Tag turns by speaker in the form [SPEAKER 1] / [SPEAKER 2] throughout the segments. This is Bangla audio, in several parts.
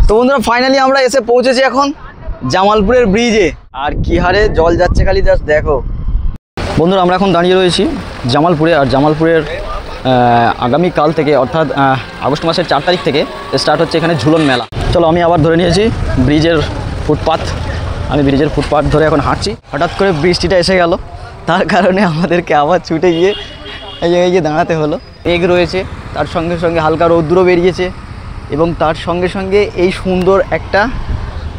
[SPEAKER 1] তো বন্ধুরা ফাইনালি আমরা এসে পৌঁছেছি এখন জামালপুরের ব্রিজে। আর কি হারে জল যাচ্ছে খালি জাস্ট দেখো। বন্ধুরা আমরা এখন দাঁড়িয়ে রয়েছি জামালপুরে। আর জামালপুরের আগামীকাল থেকে অর্থাৎ আগস্ট মাসের 4 তারিখ থেকে স্টার্ট হচ্ছে এখানে ঝুলন মেলা। চলো আমি আবার ধরে নিয়েছি ব্রিজের ফুটপাথ। আমি ব্রিজের ফুটপাথ ধরে এখন হাঁটছি। হঠাৎ করে বৃষ্টিটা এসে গেল, তার কারণে আমাদেরকে আবার ছুটে গিয়ে এই জায়গায় গিয়ে দাঁড়াতে হলো। মেঘ রয়েছে, তার সঙ্গে সঙ্গে হালকা রৌদ্র বেরিয়েছে এবং তার সঙ্গে সঙ্গে এই সুন্দর একটা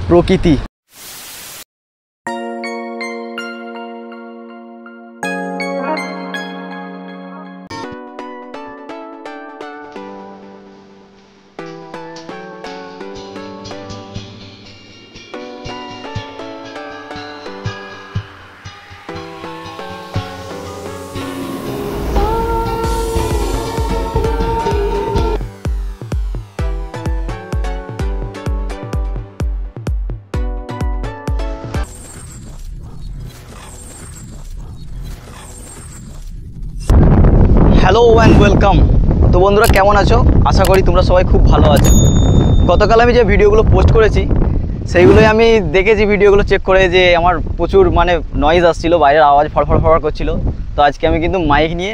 [SPEAKER 1] প্রকৃতি। Hello and welcome. তো বন্ধুরা কেমন আছো? আশা করি তোমরা সবাই খুব ভালো আছো। গতকাল আমি যে ভিডিওগুলো পোস্ট করেছি সেইগুলোই আমি দেখেছি, ভিডিওগুলো চেক করে যে আমার প্রচুর নয়েজ আসছিল, বাইরের আওয়াজ ফড়ফড় করছিল। তো আজকে আমি কিন্তু মাইক নিয়ে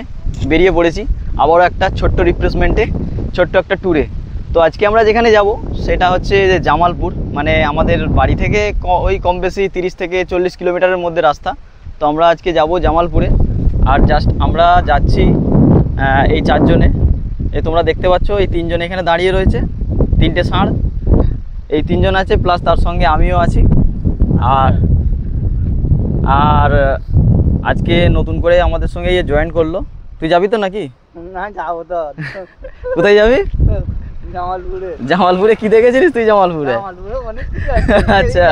[SPEAKER 1] বেরিয়ে পড়েছি আবারও একটা ছোট্ট রিফ্রেশমেন্টে, ছোট্ট একটা ট্যুরে। তো আজকে আমরা যেখানে যাব সেটা হচ্ছে যে জামালপুর, আমাদের বাড়ি থেকে ওই কম বেশি 30 থেকে 40 কিলোমিটারের মধ্যে রাস্তা। তো আমরা আজকে যাব জামালপুরে। আর জাস্ট আমরা যাচ্ছি এই 4 জনে। এই তোমরা দেখতে পাচ্ছ এই 3 জন এখানে দাঁড়িয়ে রয়েছে, 3টে ষাঁড়। এই 3 জন আছে, প্লাস তার সঙ্গে আমিও আছি। আর আজকে নতুন করে আমাদের সঙ্গে জয়েন করলো। তুই যাবি তো নাকি?
[SPEAKER 2] না যাবো তো।
[SPEAKER 1] কোথায় যাবি?
[SPEAKER 2] জামালপুরে।
[SPEAKER 1] জামালপুরে কি দেখেছিলিস তুই? জামালপুরে আচ্ছা।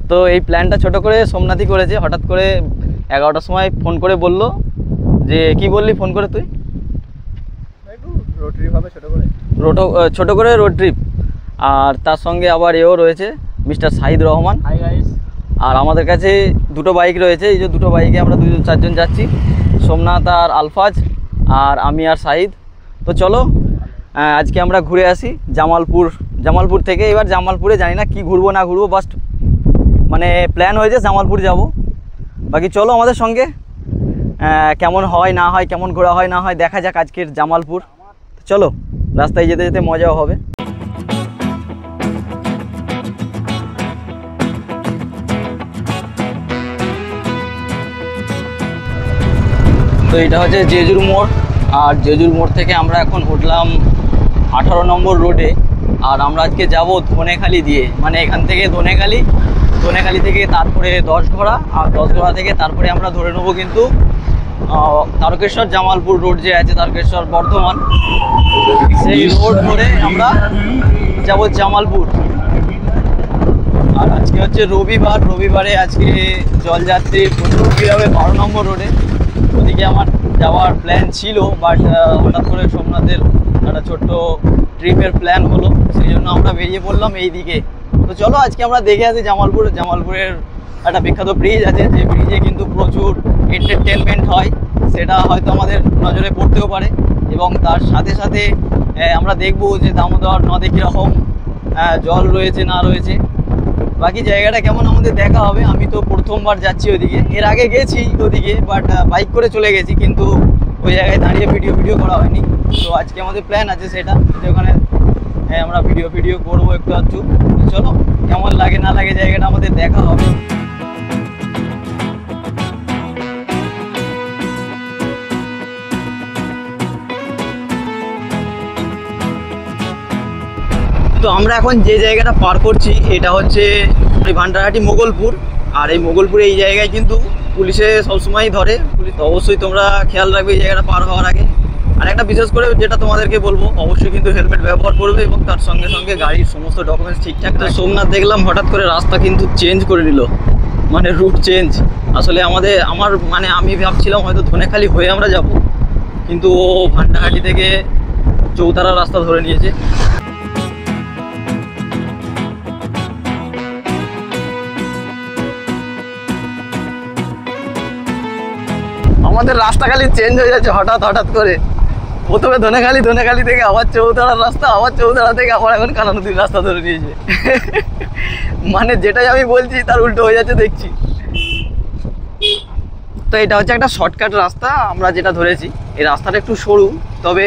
[SPEAKER 1] তো এই প্ল্যানটা ছোট করে সোমনাথই করেছে। হঠাৎ করে 11টার সময় ফোন করে বললো যে, কি বললি ফোন করে তুই?
[SPEAKER 2] রোড ট্রিপ হবে
[SPEAKER 1] ছোট করে রোড ট্রিপ। আর তার সঙ্গে আবার এও রয়েছে mister Sahid Rahman.
[SPEAKER 2] Hi guys.
[SPEAKER 1] আর আমাদের কাছে 2টো বাইক রয়েছে। এই যে 2টো বাইকে আমরা 4 জন যাচ্ছি, সোমনাথ আর আলফাজ, আর আমি আর সাহিদ। তো চলো আজকে আমরা ঘুরে আসি জামালপুর থেকে। এবার জামালপুরে জানি না কি ঘুরবো না ঘুরবো, বাস্ট প্ল্যান হয়েছে জামালপুর যাব। বাকি চলো আমাদের সঙ্গে, কেমন হয় না হয়, কেমন ঘোরা হয় না হয় দেখা যাক আজকের জামালপুর। চলো রাস্তায় যেতে যেতে মজাও হবে। তো এটা হচ্ছে জেজুর মোড়। আর জেজুর মোড় থেকে আমরা এখন উঠলাম 18 নম্বর রোডে। আর আমরা আজকে যাব ধনেখালি দিয়ে, এখান থেকে ধনেখালি থেকে তারপরে 10 ঘোড়া, আর 10 ঘোড়া থেকে তারপরে আমরা ধরে নেবো কিন্তু তারকেশ্বর জামালপুর রোড যে আছে, তারকেশ্বর বর্ধমান, সেই রোড ধরে আমরা যাব জামালপুর। আর আজকে হচ্ছে রবিবারে আজকে জলযাত্রী প্রচুর ভিড় হবে 12 নম্বর রোডে। ওদিকে আমার যাওয়ার প্ল্যান ছিল, বাট হঠাৎ করে সোমনাথের একটা ছোট্ট ট্রিপের প্ল্যান হলো, সেই জন্য আমরা বেরিয়ে পড়লাম এই দিকে। তো চলো আজকে আমরা দেখে আসি জামালপুরের একটা বিখ্যাত ব্রিজ আছে, যে ব্রিজে কিন্তু প্রচুর এন্টারটেনমেন্ট হয়, সেটা হয়তো আমাদের নজরে পড়তেও পারে। এবং তার সাথে সাথে আমরা দেখবো যে দামোদর নদে কীরকম জল রয়েছে না রয়েছে, বাকি জায়গাটা কেমন আমাদের দেখা হবে। আমি তো প্রথমবার যাচ্ছি ওদিকে, এর আগে গেছি ওদিকে, বাট বাইক করে চলে গেছি, কিন্তু ওই জায়গায় দাঁড়িয়ে ভিডিও করা হয়নি। তো আজকে আমাদের প্ল্যান আছে সেটা, যে ওখানে আমরা ভিডিও করবো একটু আধটু। চলো কেমন লাগে না লাগে জায়গাটা আমাদের দেখা হবে। তো আমরা এখন যে জায়গাটা পার করছি এটা হচ্ছে ভান্ডারহাটি মোগলপুর। আর এই মোগলপুরে এই জায়গায় কিন্তু পুলিশে সবসময় ধরে। পুলিশ অবশ্যই তোমরা খেয়াল রাখবে এই জায়গাটা পার হওয়ার আগে। আর একটা বিশেষ করে যেটা তোমাদেরকে বলবো, অবশ্যই কিন্তু হেলমেট ব্যবহার করবে এবং তার সঙ্গে সঙ্গে গাড়ির সমস্ত ডকুমেন্টস ঠিকঠাক। তো সোমনাথ দেখলাম হঠাৎ করে রাস্তা কিন্তু চেঞ্জ করে নিল, রুট চেঞ্জ। আসলে আমি ভাবছিলাম হয়তো ধনেখালি হয়ে আমরা যাব, কিন্তু ও ভান্ডারহাটি থেকে চৌতারা রাস্তা ধরে নিয়েছে। আমাদের রাস্তা খালি চেঞ্জ হয়ে যাচ্ছে হঠাৎ করে। প্রথমে ধনেখালি থেকে আবার চৌতাড়ার রাস্তা, আবার চৌতাড়া থেকে আবার এখন কানা নদীর রাস্তা ধরে নিয়েছে। মানে যেটাই আমি বলছি তার উল্টো হয়ে যাচ্ছে দেখছি। তো এটা হচ্ছে একটা শর্টকাট রাস্তা আমরা যেটা ধরেছি। এই রাস্তাটা একটু সরু, তবে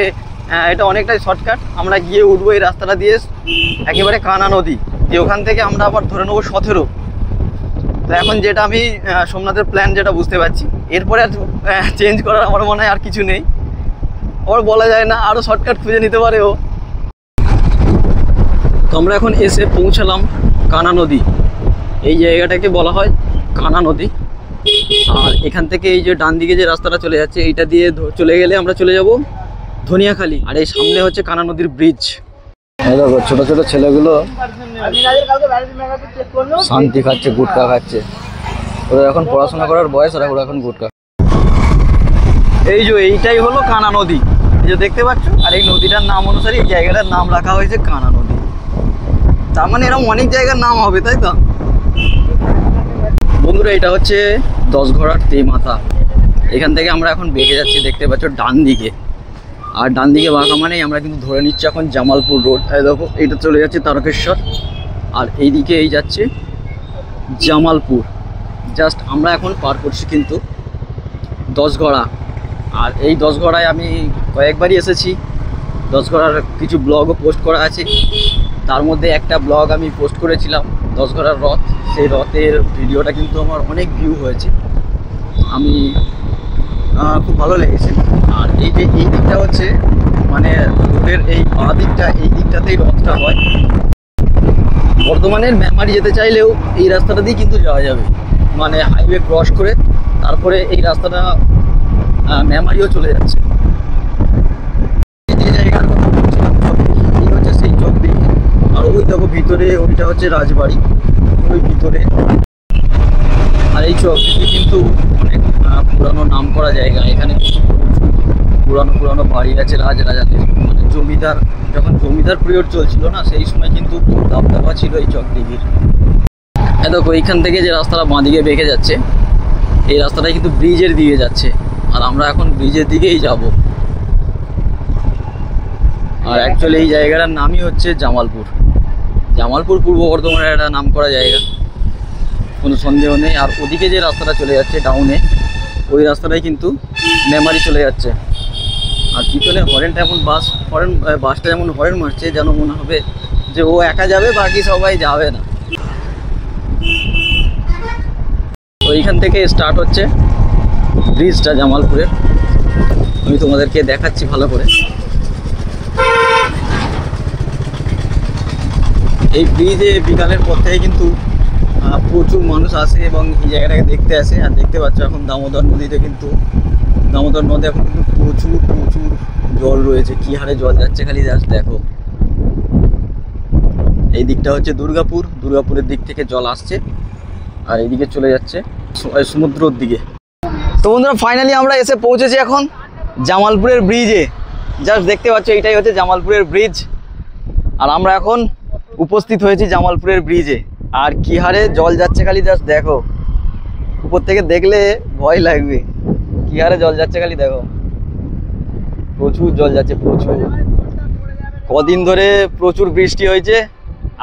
[SPEAKER 1] এটা অনেকটাই শর্টকাট। আমরা গিয়ে উঠবো এই রাস্তাটা দিয়ে একেবারে কানা নদী, দিয়ে ওখান থেকে আমরা আবার ধরে নেবো 17। তো এখন যেটা আমি সোমনাথের প্ল্যান যেটা বুঝতে পারছি, এরপরে আর চেঞ্জ করার আমার মনে হয় আর কিছু নেই। আবার বলা যায় না, আরও শর্টকাট খুঁজে নিতে পারে ও। তো আমরা এখন এসে পৌঁছালাম কানা নদী। এই জায়গাটাকে বলা হয় কানা নদী। আর এখান থেকে এই যে ডান দিকে যে রাস্তাটা চলে যাচ্ছে, এইটা দিয়ে চলে গেলে আমরা চলে যাব ধনিয়াখালী। আর এই সামনে হচ্ছে কানা নদীর ব্রিজ। এই দেখো ছোট ছোট ছেলেগুলো শান্তি খাচ্ছে, গুটকা খাচ্ছে। ওরা এখন পড়াশোনা করার বয়স, ওরা এখন গুটকা। এই যে এইটাই হলো কানা নদী, এই যে দেখতে পাচ্ছ। আর এই নদীটার নাম অনুসারে এই জায়গাটার নাম রাখা হয়েছে কানা নদী। তার মানে এরকম অনেক জায়গার নাম হবে, তাই তো বন্ধুরা? এটা হচ্ছে 10 ঘোড়ার তেমাথা। এখান থেকে আমরা এখন বেঁকে যাচ্ছি, দেখতে পাচ্ছ ডান দিকে। আর ডান দিকে বাঁকা মানেই আমরা কিন্তু ধরে নিচ্ছি এখন জামালপুর রোড। দেখো এইটা চলে যাচ্ছে তারকেশ্বর, আর এইদিকে এই যাচ্ছে জামালপুর। জাস্ট আমরা এখন পার করছি কিন্তু 10 ঘোড়া। আর এই 10 ঘোড়ায় আমি কয়েকবারই এসেছি। 10 ঘোড়ার কিছু ব্লগও পোস্ট করা আছে। তার মধ্যে একটা ব্লগ আমি পোস্ট করেছিলাম 10 ঘোড়ার রথ। সেই রথের ভিডিওটা কিন্তু আমার অনেক ভিউ হয়েছে, আমি খুব ভালো লেগেছে। আর এই যে এই দিকটা হচ্ছে মানে রোডের এই বাঁ দিকটা, এই দিকটাতেই রথটা হয়। বর্ধমানের মেমারি যেতে চাইলেও এই রাস্তাটা দিয়ে কিন্তু যাওয়া যাবে, মানে হাইওয়ে ক্রস করে। তারপরে এই রাস্তাটা মেমারিও চলে যাচ্ছে। যে জায়গার কথা বলছিলাম, এই হচ্ছে সেই চকদিঘি। আর ওই দেখো ভিতরে, ওইটা হচ্ছে রাজবাড়ি, ওই ভিতরে। আর এই চকদিঘি কিন্তু অনেক পুরানো নাম করা জায়গা। এখানে পুরানো বাড়ি আছে রাজাদের, মানে জমিদার, যখন জমিদার পিরিয়ড চলছিল না, সেই সময় কিন্তু দাবদাবা ছিল এই চকদিঘির। দেখো এইখান থেকে যে রাস্তাটা বাঁদিকে বেঁকে যাচ্ছে, এই রাস্তাটা কিন্তু ব্রিজের দিকে যাচ্ছে। আর আমরা এখন ব্রিজের দিকেই যাব। আর অ্যাকচুয়ালি এই জায়গাটার নামই হচ্ছে জামালপুর। জামালপুর পূর্ব বর্ধমানের একটা নাম করা জায়গা, কোনো সন্দেহ নেই। আর ওদিকে যে রাস্তাটা চলে যাচ্ছে ডাউনে, ওই রাস্তাটাই কিন্তু মেমারি চলে যাচ্ছে। আর পিছনে হরেনটা এমন বাসটা যেমন হরেন মারছে, যেন মনে হবে যে ও একা যাবে, বাকি সবাই যাবে না। তো এইখান থেকে স্টার্ট হচ্ছে ব্রিজটা জামালপুরের। আমি তোমাদেরকে দেখাচ্ছি ভালো করে। এই ব্রিজে বিকালের পর থেকে কিন্তু প্রচুর মানুষ আসে এবং এই জায়গাটাকে দেখতে আসে। আর দেখতে পাচ্ছ এখন দামোদর নদীতে কিন্তু, দামোদর নদী এখন কিন্তু প্রচুর জল রয়েছে। কি হারে জল যাচ্ছে খালি জাস্ট দেখো। এই দিকটা হচ্ছে দুর্গাপুরের দিক থেকে জল আসছে, আর এইদিকে চলে যাচ্ছে সমুদ্রের দিকে। তো বন্ধুরা ফাইনালি আমরা এসে পৌঁছেছি এখন জামালপুরের ব্রিজে। জাস্ট দেখতে পাচ্ছ এইটাই হচ্ছে জামালপুরের ব্রিজ। আর আমরা এখন উপস্থিত হয়েছি জামালপুরের ব্রিজে। আর কি হারে জল যাচ্ছে খালি জাস্ট দেখো। উপর থেকে দেখলে ভয় লাগবে, কি হারে জল যাচ্ছে খালি দেখো। প্রচুর জল যাচ্ছে, প্রচুর। কদিন ধরে প্রচুর বৃষ্টি হয়েছে,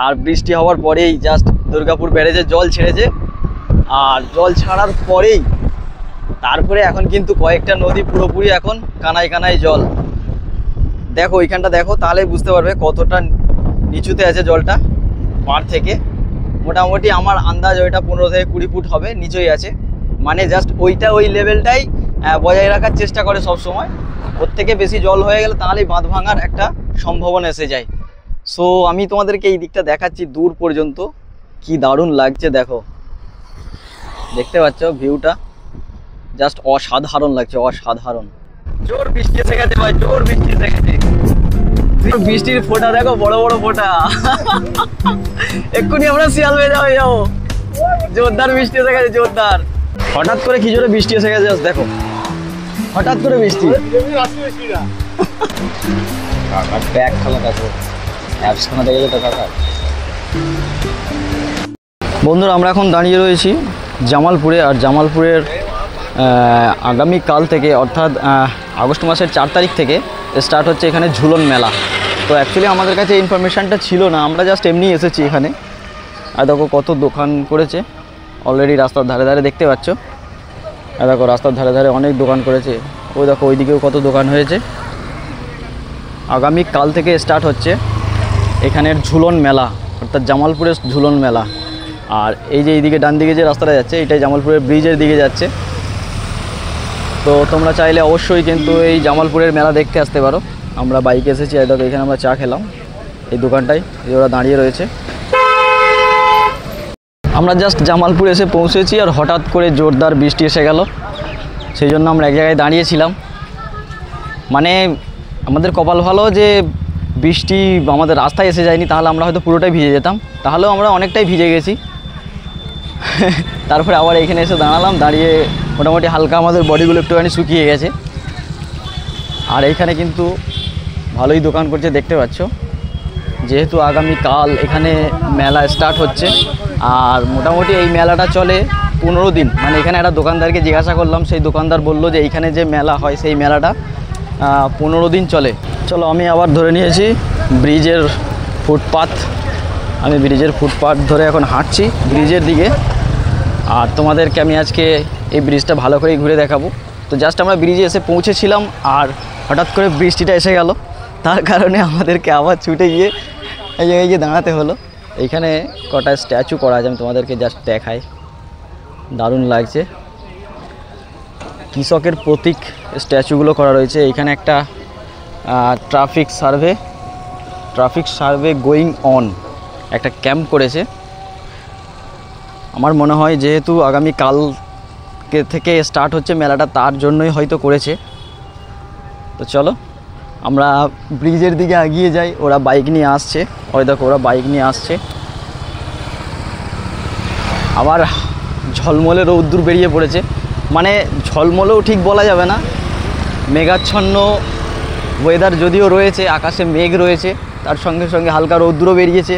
[SPEAKER 1] আর বৃষ্টি হওয়ার পরেই জাস্ট দুর্গাপুর ব্যারেজে জল ছেড়েছে। আর জল ছাড়ার পরেই তারপরে এখন কিন্তু কয়েকটা নদী পুরোপুরি এখন কানায় জল। দেখো ওইখানটা দেখো, তাহলেই বুঝতে পারবে কতটা নিচুতে আছে জলটা পাড় থেকে। মোটামুটি আমার আন্দাজ ওইটা 15 থেকে 20 ফুট হবে নিচেই আছে। মানে জাস্ট ওই লেভেলটাই বজায় রাখার চেষ্টা করে সব সময়। ওর থেকে বেশি জল হয়ে গেলে তাহলেই বাঁধ ভাঙার একটা সম্ভাবনা এসে যায়। সো আমি তোমাদেরকে এই দিকটা দেখাচ্ছি দূর পর্যন্ত, কি দারুণ লাগছে দেখো। দেখতে পাচ্ছ ভিউটা জাস্ট অসাধারণ লাগছে, অসাধারণ। জোর বৃষ্টি এসে গেছে ভাই, জোর বৃষ্টি এসে গেছে। বৃষ্টির ফোঁটা দেখো, বড় ফোঁটা। এক্ষুনি আমরা শিয়াল হয়ে যাবো। জোরদার বৃষ্টি এসে গেছে, জোরদার। হঠাৎ করে কি জোরে বৃষ্টি এসে গেছে দেখো, হঠাৎ করে বৃষ্টি। ব্যাগ খালা দেখো, অ্যাপস খানা দেখে তো কাকা। বন্ধুরা আমরা এখন দাঁড়িয়ে রয়েছি জামালপুরে। আর জামালপুরের আগামীকাল থেকে অর্থাৎ আগস্ট মাসের 4 তারিখ থেকে স্টার্ট হচ্ছে এখানে ঝুলন মেলা। তো অ্যাকচুয়ালি আমাদের কাছে ইনফরমেশানটা ছিল না, আমরা জাস্ট এমনি এসেছি এখানে। আর দেখো কত দোকান করেছে অলরেডি রাস্তার ধারে ধারে, দেখতে পাচ্ছ। আর দেখো রাস্তার ধারে ধারে অনেক দোকান করেছে। ওই দেখো ওইদিকেও কত দোকান হয়েছে। আগামী কাল থেকে স্টার্ট হচ্ছে এখানের ঝুলন মেলা, অর্থাৎ জামালপুরের ঝুলন মেলা। আর এই যে এইদিকে ডান দিকে যে রাস্তাটা যাচ্ছে এটাই জামালপুরের ব্রিজের দিকে যাচ্ছে। তো তোমরা চাইলে অবশ্যই কিন্তু এই জামালপুরের মেলা দেখতে আসতে পারো। আমরা বাইকে এসেছি, আর দেখো এখানে আমরা চা খেলাম এই দোকানটায়, এই ওরা দাঁড়িয়ে রয়েছে। আমরা জাস্ট জামালপুর এসে পৌঁছেছি আর হঠাৎ করে জোরদার বৃষ্টি এসে গেল। সেই জন্য আমরা এক জায়গায় দাঁড়িয়েছিলাম। মানে আমাদের কপাল ভালো যে বৃষ্টি আমাদের রাস্তায় এসে যায়নি, তাহলে আমরা হয়তো পুরোটাই ভিজে যেতাম। তাহলেও আমরা অনেকটাই ভিজে গেছি। তারপরে আবার এখানে এসে দাঁড়ালাম, দাঁড়িয়ে মোটামুটি হালকা আমাদের বডিগুলো একটুখানি শুকিয়ে গেছে। আর এইখানে কিন্তু ভালোই দোকান করছে, দেখতে পাচ্ছ। যেহেতু আগামীকাল এখানে মেলা স্টার্ট হচ্ছে, আর মোটামুটি এই মেলাটা চলে 15 দিন। মানে এখানে একটা দোকানদারকে জিজ্ঞাসা করলাম, সেই দোকানদার বলল যে এইখানে যে মেলা হয় সেই মেলাটা 15 দিন চলে। চলো আমি আবার ধরে নিয়েছি ব্রিজের ফুটপাথ। আমি ব্রিজের ফুটপাথ ধরে এখন হাঁটছি ব্রিজের দিকে। আর তোমাদেরকে আমি আজকে এই ব্রিজটা ভালো করে ঘুরে দেখাবো। তো জাস্ট আমরা ব্রিজে এসে পৌঁছেছিলাম, আর হঠাৎ করে বৃষ্টিটা এসে গেল। তার কারণে আমাদেরকে আবার ছুটে গিয়ে এই জায়গায় গিয়ে দাঁড়াতে হলো। এইখানে কটা স্ট্যাচু করা আছে, আমি তোমাদেরকে জাস্ট দেখাই। দারুণ লাগছে, কৃষকের প্রতীক স্ট্যাচুগুলো করা রয়েছে। এইখানে একটা ট্রাফিক সার্ভে গোয়িং অন একটা ক্যাম্প করেছে। আমার মনে হয় যেহেতু আগামী কালকে থেকে স্টার্ট হচ্ছে মেলাটা, তার জন্যই হয়তো করেছে। তো চলো আমরা ব্রিজের দিকে এগিয়ে যাই। ওরা বাইক নিয়ে আসছে, ওই দেখো ওরা বাইক নিয়ে আসছে। আবার ঝলমলে রৌদ্দুর বেরিয়ে পড়েছে। মানে ঝলমলেও ঠিক বলা যাবে না, মেঘাচ্ছন্ন ওয়েদার যদিও রয়েছে, আকাশে মেঘ রয়েছে, তার সঙ্গে সঙ্গে হালকা রৌদ্রও বেরিয়েছে।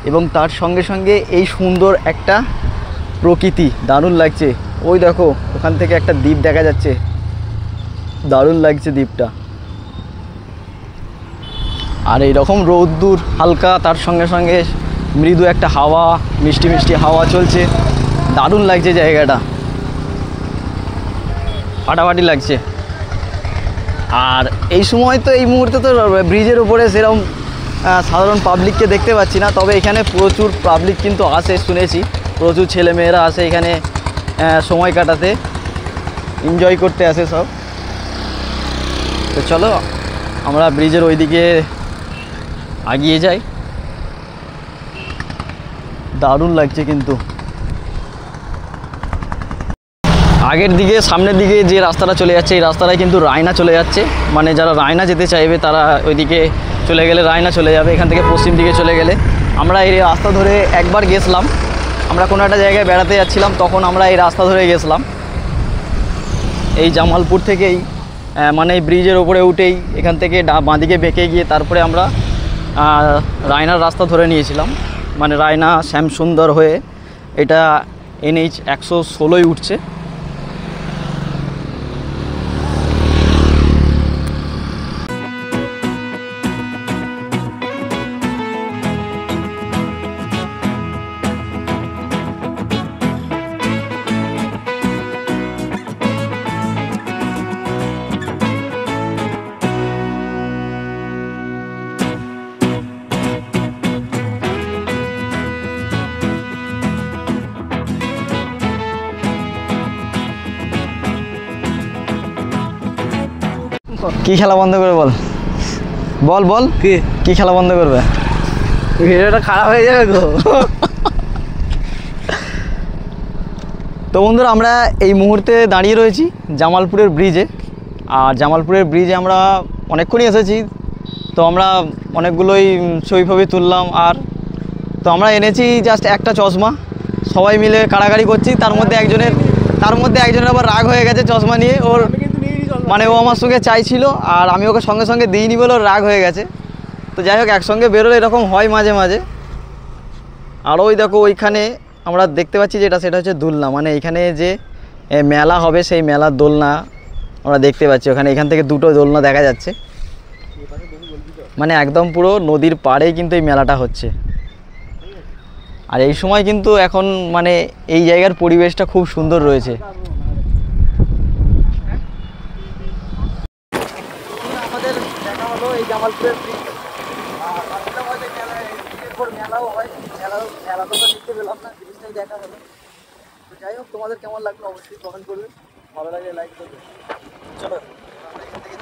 [SPEAKER 1] এবং তার সঙ্গে সঙ্গে এই সুন্দর একটা প্রকৃতি, দারুণ লাগছে। ওই দেখো ওখান থেকে একটা দ্বীপ দেখা যাচ্ছে, দারুণ লাগছে দ্বীপটা। আর এইরকম রৌদ্দুর হালকা, তার সঙ্গে সঙ্গে মৃদু একটা হাওয়া, মিষ্টি মিষ্টি হাওয়া চলছে, দারুণ লাগছে জায়গাটা, ফাটাফাটি লাগছে। আর এই সময় তো এই মুহূর্তে তো ব্রিজের উপরে সেরকম সাধারণ পাবলিককে দেখতে পাচ্ছি না, তবে এখানে প্রচুর পাবলিক কিন্তু আসে, শুনেছি প্রচুর ছেলেমেয়েরা আসে এখানে সময় কাটাতে, এনজয় করতে আসে সব। তো চলো আমরা ব্রিজের ওইদিকে এগিয়ে যাই। দারুণ লাগছে কিন্তু। আগের দিকে সামনের দিকে যে রাস্তাটা চলে যাচ্ছে, এই রাস্তাটায় কিন্তু রায়না চলে যাচ্ছে। মানে যারা রায়না যেতে চাইবে তারা ওইদিকে চলে গেলে রায়না চলে যাবে, এখান থেকে পশ্চিম দিকে চলে গেলে। আমরা এই রাস্তা ধরে একবার গেছিলাম, আমরা কোনো একটা জায়গায় বেড়াতে যাচ্ছিলাম, তখন আমরা এই রাস্তা ধরে গেছিলাম। এই জামালপুর থেকেই মানে এই ব্রিজের ওপরে উঠেই এখান থেকে বাঁদিকে বেঁকে গিয়ে তারপরে আমরা রায়নার রাস্তা ধরে নিয়েছিলাম। মানে রায়না শ্যামসুন্দর হয়ে এটা NH 116 উঠছে। কি খেলা বন্ধ করবে বল, বল বল কি খেলা বন্ধ করবে?
[SPEAKER 2] ভিডিওটা খারাপ হয়ে যাবে গো।
[SPEAKER 1] তো বন্ধুরা আমরা এই মুহূর্তে দাঁড়িয়ে রয়েছি জামালপুরের ব্রিজে। আর জামালপুরের ব্রিজে আমরা অনেকক্ষণই এসেছি, তো আমরা অনেকগুলোই ছবি তুললাম। আর তো আমরা এনেছি জাস্ট একটা চশমা, সবাই মিলে কাড়াকাড়ি করছি। তার মধ্যে একজনের আবার রাগ হয়ে গেছে চশমা নিয়ে। ওর মানে ও আমার সঙ্গে চাইছিল, আর আমি ওকে সঙ্গে সঙ্গে দিইনি বলে ওর রাগ হয়ে গেছে। তো যাই হোক, একসঙ্গে বেরোলে এরকম হয় মাঝে মাঝে। আর ওই দেখো ওইখানে আমরা দেখতে পাচ্ছি যেটা, সেটা হচ্ছে দোলনা। মানে এখানে যে মেলা হবে সেই মেলার দোলনা আমরা দেখতে পাচ্ছি ওখানে। এখান থেকে দুটো দোলনা দেখা যাচ্ছে। মানে একদম পুরো নদীর পাড়ে কিন্তু এই মেলাটা হচ্ছে। আর এই সময় কিন্তু এখন মানে এই জায়গার পরিবেশটা খুব সুন্দর রয়েছে। আমাদের দেখা হলো এই জামালপুরের ব্রিজ। আর ভাবছিলাম হয়তো মেলাও হয়, মেলা তো দেখতে পেলাম না, জিনিসটাই দেখা হলো। তো যাই হোক, তোমাদের কেমন লাগলো অবশ্যই কমেন্ট করবে, ভালো লাগলে লাইক করবে। চলো আমরা এখান থেকে